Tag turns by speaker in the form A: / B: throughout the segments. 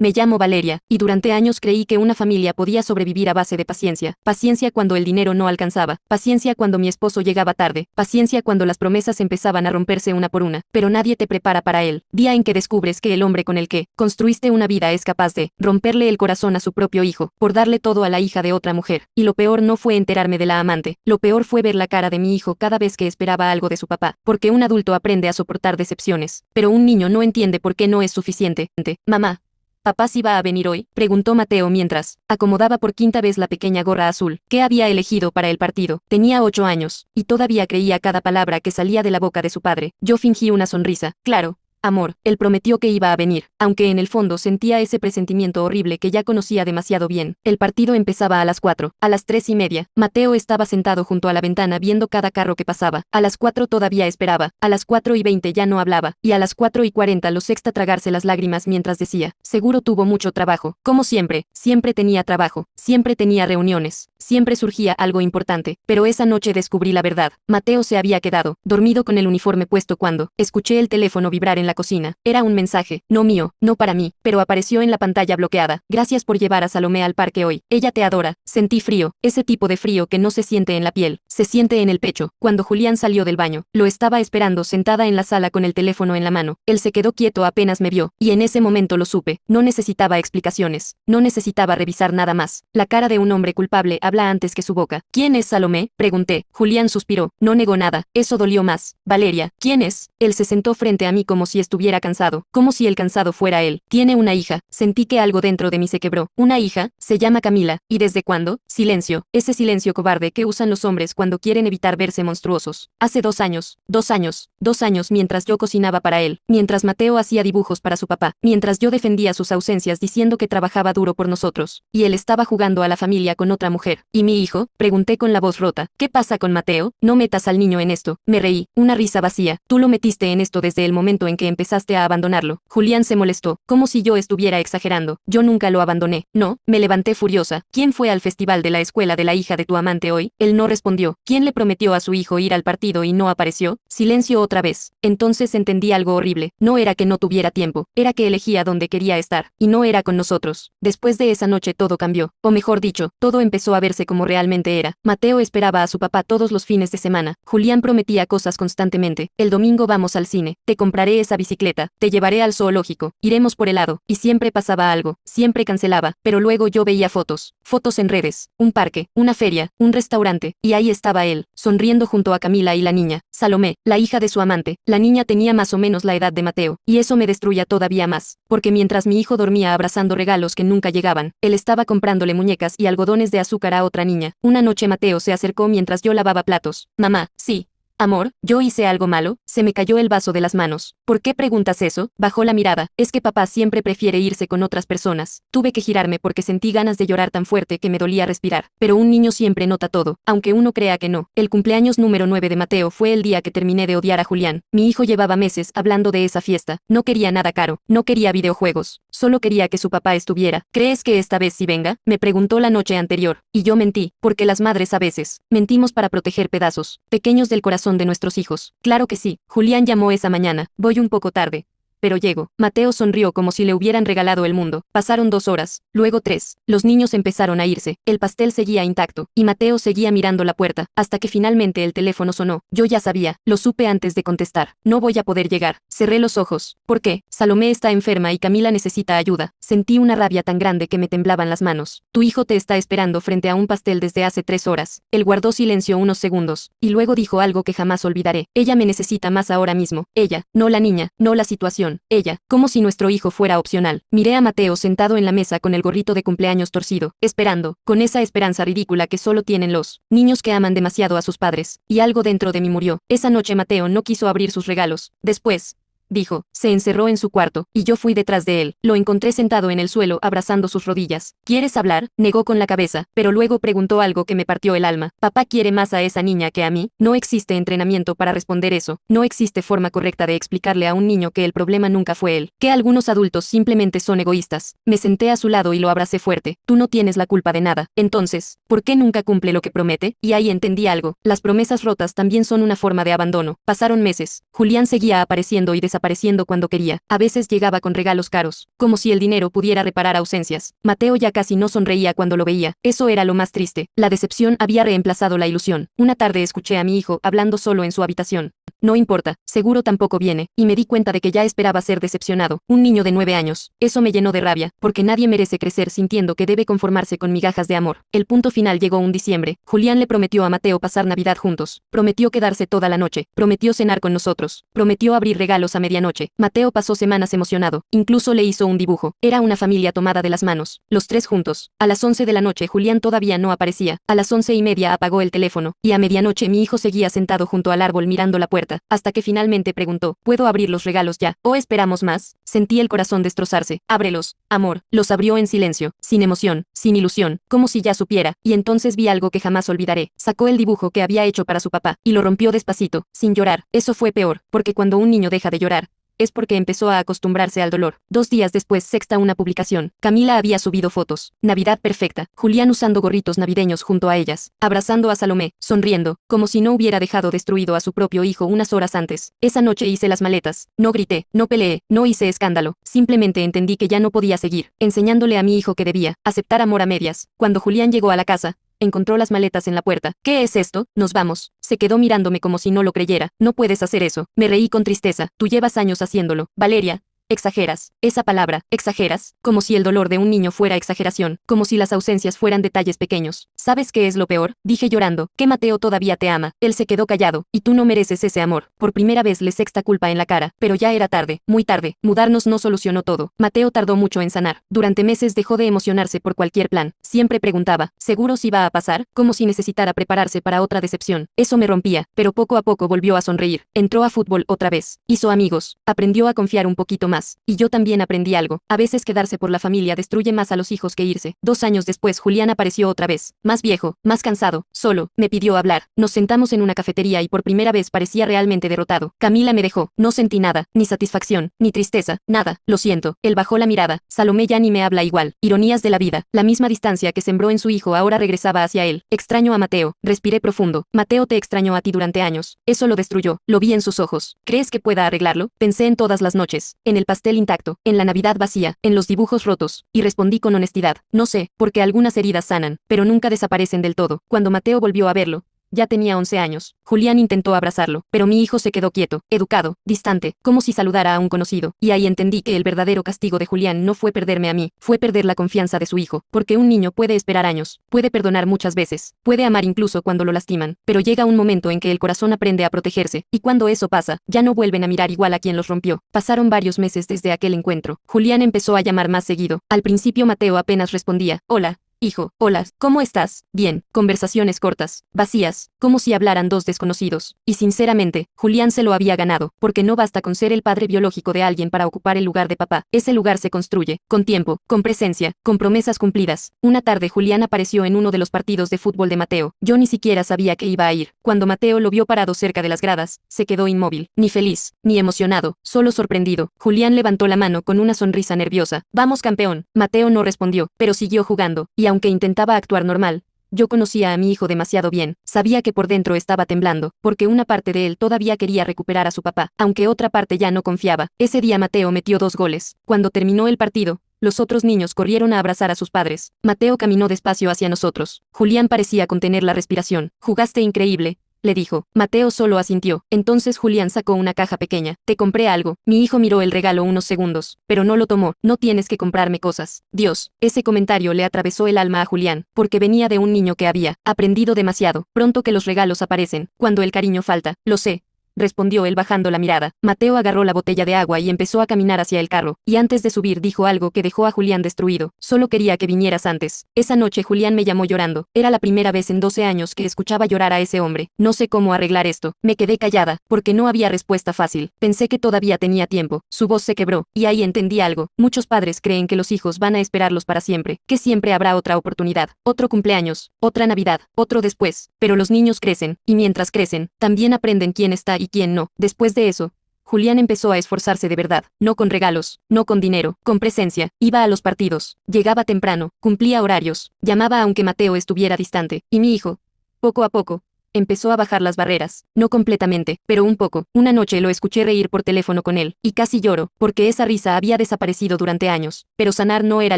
A: Me llamo Valeria, y durante años creí que una familia podía sobrevivir a base de paciencia. Paciencia cuando el dinero no alcanzaba, paciencia cuando mi esposo llegaba tarde, paciencia cuando las promesas empezaban a romperse una por una, pero nadie te prepara para él. Día en que descubres que el hombre con el que construiste una vida es capaz de romperle el corazón a su propio hijo, por darle todo a la hija de otra mujer. Y lo peor no fue enterarme de la amante, lo peor fue ver la cara de mi hijo cada vez que esperaba algo de su papá, porque un adulto aprende a soportar decepciones, pero un niño no entiende por qué no es suficiente. Mamá, ¿papá sí va a venir hoy?, preguntó Mateo mientras acomodaba por quinta vez la pequeña gorra azul que había elegido para el partido. Tenía 8 años, y todavía creía cada palabra que salía de la boca de su padre. Yo fingí una sonrisa. Claro, amor, él prometió que iba a venir, aunque en el fondo sentía ese presentimiento horrible que ya conocía demasiado bien. El partido empezaba a las 4, a las 3:30. Mateo estaba sentado junto a la ventana viendo cada carro que pasaba. A las 4 todavía esperaba, a las 4:20 ya no hablaba, y a las 4:40 lo sexta tragarse las lágrimas mientras decía, seguro tuvo mucho trabajo. Como siempre, siempre tenía trabajo, siempre tenía reuniones, siempre surgía algo importante, pero esa noche descubrí la verdad. Mateo se había quedado dormido con el uniforme puesto cuando escuché el teléfono vibrar en la cocina. Era un mensaje, no mío, no para mí, pero apareció en la pantalla bloqueada. Gracias por llevar a Salomé al parque hoy. Ella te adora. Sentí frío, ese tipo de frío que no se siente en la piel, se siente en el pecho. Cuando Julián salió del baño, lo estaba esperando sentada en la sala con el teléfono en la mano. Él se quedó quieto apenas me vio, y en ese momento lo supe. No necesitaba explicaciones, no necesitaba revisar nada más. La cara de un hombre culpable habla antes que su boca. ¿Quién es Salomé?, pregunté. Julián suspiró, no negó nada. Eso dolió más. Valeria, ¿quién es? Él se sentó frente a mí como si estuviera cansado, como si el cansado fuera él. Tiene una hija. Sentí que algo dentro de mí se quebró. Una hija, se llama Camila. ¿Y desde cuándo? Silencio. Ese silencio cobarde que usan los hombres cuando quieren evitar verse monstruosos. Hace 2 años, 2 años, 2 años mientras yo cocinaba para él, mientras Mateo hacía dibujos para su papá, mientras yo defendía sus ausencias diciendo que trabajaba duro por nosotros, y él estaba jugando a la familia con otra mujer. ¿Y mi hijo?, pregunté con la voz rota. ¿Qué pasa con Mateo? No metas al niño en esto. Me reí, una risa vacía. Tú lo metiste en esto desde el momento en que empezaste a abandonarlo. Julián se molestó, como si yo estuviera exagerando. Yo nunca lo abandoné. No, me levanté furiosa. ¿Quién fue al festival de la escuela de la hija de tu amante hoy? Él no respondió. ¿Quién le prometió a su hijo ir al partido y no apareció? Silencio otra vez. Entonces entendí algo horrible. No era que no tuviera tiempo, era que elegía dónde quería estar, y no era con nosotros. Después de esa noche todo cambió, o mejor dicho, todo empezó a verse como realmente era. Mateo esperaba a su papá todos los fines de semana. Julián prometía cosas constantemente. El domingo vamos al cine, te compraré esa bicicleta, te llevaré al zoológico, iremos por helado, y siempre pasaba algo, siempre cancelaba, pero luego yo veía fotos en redes, un parque, una feria, un restaurante, y ahí estaba él, sonriendo junto a Camila y la niña, Salomé, la hija de su amante. La niña tenía más o menos la edad de Mateo, y eso me destruía todavía más, porque mientras mi hijo dormía abrazando regalos que nunca llegaban, él estaba comprándole muñecas y algodones de azúcar a otra niña. Una noche Mateo se acercó mientras yo lavaba platos. Mamá, sí. Amor, ¿yo hice algo malo? Se me cayó el vaso de las manos. ¿Por qué preguntas eso? Bajó la mirada. Es que papá siempre prefiere irse con otras personas. Tuve que girarme porque sentí ganas de llorar tan fuerte que me dolía respirar. Pero un niño siempre nota todo, aunque uno crea que no. El cumpleaños número 9 de Mateo fue el día que terminé de odiar a Julián. Mi hijo llevaba meses hablando de esa fiesta. No quería nada caro, no quería videojuegos. Solo quería que su papá estuviera. ¿Crees que esta vez sí venga?, me preguntó la noche anterior. Y yo mentí, porque las madres a veces mentimos para proteger pedazos pequeños del corazón de nuestros hijos. Claro que sí. Julián llamó esa mañana. Voy un poco tarde, pero llego. Mateo sonrió como si le hubieran regalado el mundo. Pasaron 2 horas, luego 3. Los niños empezaron a irse. El pastel seguía intacto, y Mateo seguía mirando la puerta, hasta que finalmente el teléfono sonó. Yo ya sabía, lo supe antes de contestar. No voy a poder llegar. Cerré los ojos. ¿Por qué? Salomé está enferma y Camila necesita ayuda. Sentí una rabia tan grande que me temblaban las manos. Tu hijo te está esperando frente a un pastel desde hace 3 horas. Él guardó silencio unos segundos, y luego dijo algo que jamás olvidaré. Ella me necesita más ahora mismo. Ella, no la niña, no la situación. Ella, como si nuestro hijo fuera opcional. Miré a Mateo sentado en la mesa con el gorrito de cumpleaños torcido, esperando, con esa esperanza ridícula que solo tienen los niños que aman demasiado a sus padres. Y algo dentro de mí murió. Esa noche Mateo no quiso abrir sus regalos. Después, dijo, se encerró en su cuarto, y yo fui detrás de él. Lo encontré sentado en el suelo abrazando sus rodillas. ¿Quieres hablar? Negó con la cabeza, pero luego preguntó algo que me partió el alma. ¿Papá quiere más a esa niña que a mí? No existe entrenamiento para responder eso. No existe forma correcta de explicarle a un niño que el problema nunca fue él, que algunos adultos simplemente son egoístas. Me senté a su lado y lo abracé fuerte. Tú no tienes la culpa de nada. Entonces, ¿por qué nunca cumple lo que promete? Y ahí entendí algo. Las promesas rotas también son una forma de abandono. Pasaron meses. Julián seguía apareciendo y desapareciendo desapareciendo cuando quería. A veces llegaba con regalos caros, como si el dinero pudiera reparar ausencias. Mateo ya casi no sonreía cuando lo veía. Eso era lo más triste. La decepción había reemplazado la ilusión. Una tarde escuché a mi hijo hablando solo en su habitación. No importa, seguro tampoco viene, y me di cuenta de que ya esperaba ser decepcionado. Un niño de 9 años. Eso me llenó de rabia, porque nadie merece crecer sintiendo que debe conformarse con migajas de amor. El punto final llegó un diciembre. Julián le prometió a Mateo pasar Navidad juntos. Prometió quedarse toda la noche. Prometió cenar con nosotros. Prometió abrir regalos a medianoche. Mateo pasó semanas emocionado. Incluso le hizo un dibujo. Era una familia tomada de las manos. Los tres juntos. A las 11 de la noche Julián todavía no aparecía. A las 11:30 apagó el teléfono. Y a medianoche mi hijo seguía sentado junto al árbol mirando la puerta, hasta que finalmente preguntó, ¿puedo abrir los regalos ya? ¿O esperamos más? Sentí el corazón destrozarse. Ábrelos, amor. Los abrió en silencio, sin emoción, sin ilusión, como si ya supiera, y entonces vi algo que jamás olvidaré. Sacó el dibujo que había hecho para su papá, y lo rompió despacito, sin llorar. Eso fue peor, porque cuando un niño deja de llorar, es porque empezó a acostumbrarse al dolor. 2 días después sexta una publicación. Camila había subido fotos. Navidad perfecta. Julián usando gorritos navideños junto a ellas. Abrazando a Salomé, sonriendo, como si no hubiera dejado destruido a su propio hijo unas horas antes. Esa noche hice las maletas. No grité, no peleé, no hice escándalo. Simplemente entendí que ya no podía seguir, enseñándole a mi hijo que debía aceptar amor a medias. Cuando Julián llegó a la casa, encontró las maletas en la puerta. ¿Qué es esto? Nos vamos. Se quedó mirándome como si no lo creyera. No puedes hacer eso. Me reí con tristeza. Tú llevas años haciéndolo. Valeria. Exageras. Esa palabra, exageras, como si el dolor de un niño fuera exageración, como si las ausencias fueran detalles pequeños. ¿Sabes qué es lo peor? Dije llorando, que Mateo todavía te ama. Él se quedó callado, y tú no mereces ese amor. Por primera vez le sexta culpa en la cara, pero ya era tarde, muy tarde. Mudarnos no solucionó todo. Mateo tardó mucho en sanar. Durante meses dejó de emocionarse por cualquier plan. Siempre preguntaba, ¿seguro si va a pasar? Como si necesitara prepararse para otra decepción. Eso me rompía, pero poco a poco volvió a sonreír. Entró a fútbol otra vez. Hizo amigos. Aprendió a confiar un poquito más. Y yo también aprendí algo. A veces quedarse por la familia destruye más a los hijos que irse. 2 años después Julián apareció otra vez. Más viejo, más cansado, solo. Me pidió hablar. Nos sentamos en una cafetería y por primera vez parecía realmente derrotado. Camila me dejó. No sentí nada. Ni satisfacción, ni tristeza. Nada. Lo siento. Él bajó la mirada. Salomé ya ni me habla igual. Ironías de la vida. La misma distancia que sembró en su hijo ahora regresaba hacia él. Extraño a Mateo. Respiré profundo. Mateo te extrañó a ti durante años. Eso lo destruyó. Lo vi en sus ojos. ¿Crees que pueda arreglarlo? Pensé en todas las noches. En el pastel intacto, en la Navidad vacía, en los dibujos rotos, y respondí con honestidad, no sé, porque algunas heridas sanan, pero nunca desaparecen del todo. Cuando Mateo volvió a verlo, ya tenía 11 años. Julián intentó abrazarlo, pero mi hijo se quedó quieto, educado, distante, como si saludara a un conocido. Y ahí entendí que el verdadero castigo de Julián no fue perderme a mí, fue perder la confianza de su hijo. Porque un niño puede esperar años, puede perdonar muchas veces, puede amar incluso cuando lo lastiman, pero llega un momento en que el corazón aprende a protegerse, y cuando eso pasa, ya no vuelven a mirar igual a quien los rompió. Pasaron varios meses desde aquel encuentro. Julián empezó a llamar más seguido. Al principio Mateo apenas respondía, hola. Hijo, hola, ¿cómo estás? Bien, conversaciones cortas, vacías, como si hablaran dos desconocidos. Y sinceramente, Julián se lo había ganado, porque no basta con ser el padre biológico de alguien para ocupar el lugar de papá. Ese lugar se construye, con tiempo, con presencia, con promesas cumplidas. Una tarde Julián apareció en uno de los partidos de fútbol de Mateo. Yo ni siquiera sabía que iba a ir. Cuando Mateo lo vio parado cerca de las gradas, se quedó inmóvil, ni feliz, ni emocionado, solo sorprendido. Julián levantó la mano con una sonrisa nerviosa. Vamos campeón. Mateo no respondió, pero siguió jugando, y aunque intentaba actuar normal, yo conocía a mi hijo demasiado bien. Sabía que por dentro estaba temblando, porque una parte de él todavía quería recuperar a su papá, aunque otra parte ya no confiaba. Ese día Mateo metió 2 goles. Cuando terminó el partido, los otros niños corrieron a abrazar a sus padres. Mateo caminó despacio hacia nosotros. Julián parecía contener la respiración. Jugaste increíble, le dijo. Mateo solo asintió. Entonces Julián sacó una caja pequeña. Te compré algo. Mi hijo miró el regalo unos segundos, pero no lo tomó. No tienes que comprarme cosas. Dios, ese comentario le atravesó el alma a Julián, porque venía de un niño que había aprendido demasiado. Pronto que los regalos aparecen, cuando el cariño falta. Lo sé, respondió él bajando la mirada. Mateo agarró la botella de agua y empezó a caminar hacia el carro, y antes de subir dijo algo que dejó a Julián destruido. Solo quería que vinieras antes. Esa noche Julián me llamó llorando. Era la primera vez en 12 años que escuchaba llorar a ese hombre. No sé cómo arreglar esto. Me quedé callada, porque no había respuesta fácil. Pensé que todavía tenía tiempo. Su voz se quebró, y ahí entendí algo. Muchos padres creen que los hijos van a esperarlos para siempre, que siempre habrá otra oportunidad, otro cumpleaños, otra Navidad, otro después. Pero los niños crecen, y mientras crecen, también aprenden quién está y quién no. Después de eso, Julián empezó a esforzarse de verdad, no con regalos, no con dinero, con presencia. Iba a los partidos, llegaba temprano, cumplía horarios, llamaba aunque Mateo estuviera distante, y mi hijo, poco a poco, empezó a bajar las barreras. No completamente, pero un poco. Una noche lo escuché reír por teléfono con él, y casi lloro, porque esa risa había desaparecido durante años. Pero sanar no era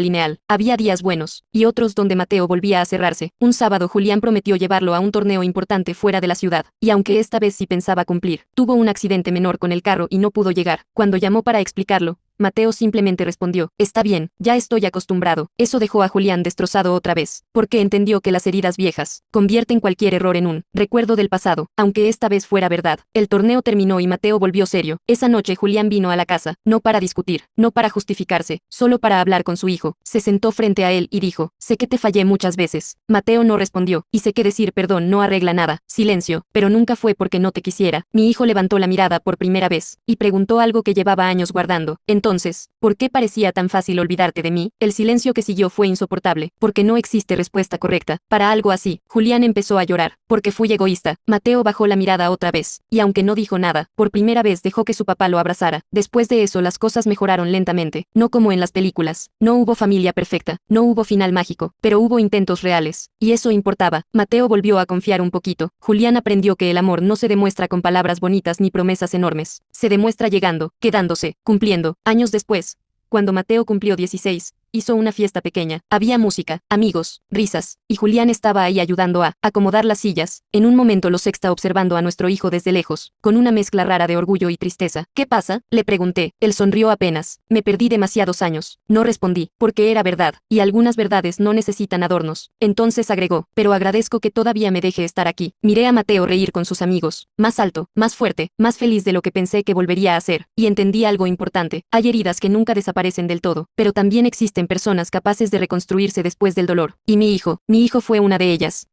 A: lineal. Había días buenos, y otros donde Mateo volvía a cerrarse. Un sábado Julián prometió llevarlo a un torneo importante fuera de la ciudad, y aunque esta vez sí pensaba cumplir, tuvo un accidente menor con el carro y no pudo llegar. Cuando llamó para explicarlo, Mateo simplemente respondió, está bien, ya estoy acostumbrado. Eso dejó a Julián destrozado otra vez, porque entendió que las heridas viejas convierten cualquier error en un recuerdo del pasado, aunque esta vez fuera verdad. El torneo terminó y Mateo volvió serio. Esa noche Julián vino a la casa, no para discutir, no para justificarse, solo para hablar con su hijo. Se sentó frente a él y dijo, sé que te fallé muchas veces. Mateo no respondió, y sé que decir perdón no arregla nada. Silencio, pero nunca fue porque no te quisiera. Mi hijo levantó la mirada por primera vez, y preguntó algo que llevaba años guardando. Entonces, ¿por qué parecía tan fácil olvidarte de mí? El silencio que siguió fue insoportable, porque no existe respuesta correcta para algo así. Julián empezó a llorar, porque fui egoísta. Mateo bajó la mirada otra vez, y aunque no dijo nada, por primera vez dejó que su papá lo abrazara. Después de eso las cosas mejoraron lentamente, no como en las películas. No hubo familia perfecta, no hubo final mágico, pero hubo intentos reales, y eso importaba. Mateo volvió a confiar un poquito. Julián aprendió que el amor no se demuestra con palabras bonitas ni promesas enormes. Se demuestra llegando, quedándose, cumpliendo. Años después, cuando Mateo cumplió 16, hizo una fiesta pequeña. Había música, amigos, risas, y Julián estaba ahí ayudando a acomodar las sillas. En un momento lo sexta observando a nuestro hijo desde lejos, con una mezcla rara de orgullo y tristeza. ¿Qué pasa?, le pregunté. Él sonrió apenas. Me perdí demasiados años. No respondí, porque era verdad, y algunas verdades no necesitan adornos. Entonces agregó, pero agradezco que todavía me deje estar aquí. Miré a Mateo reír con sus amigos, más alto, más fuerte, más feliz de lo que pensé que volvería a ser, y entendí algo importante. Hay heridas que nunca desaparecen del todo, pero también existen personas capaces de reconstruirse después del dolor. Y mi hijo fue una de ellas.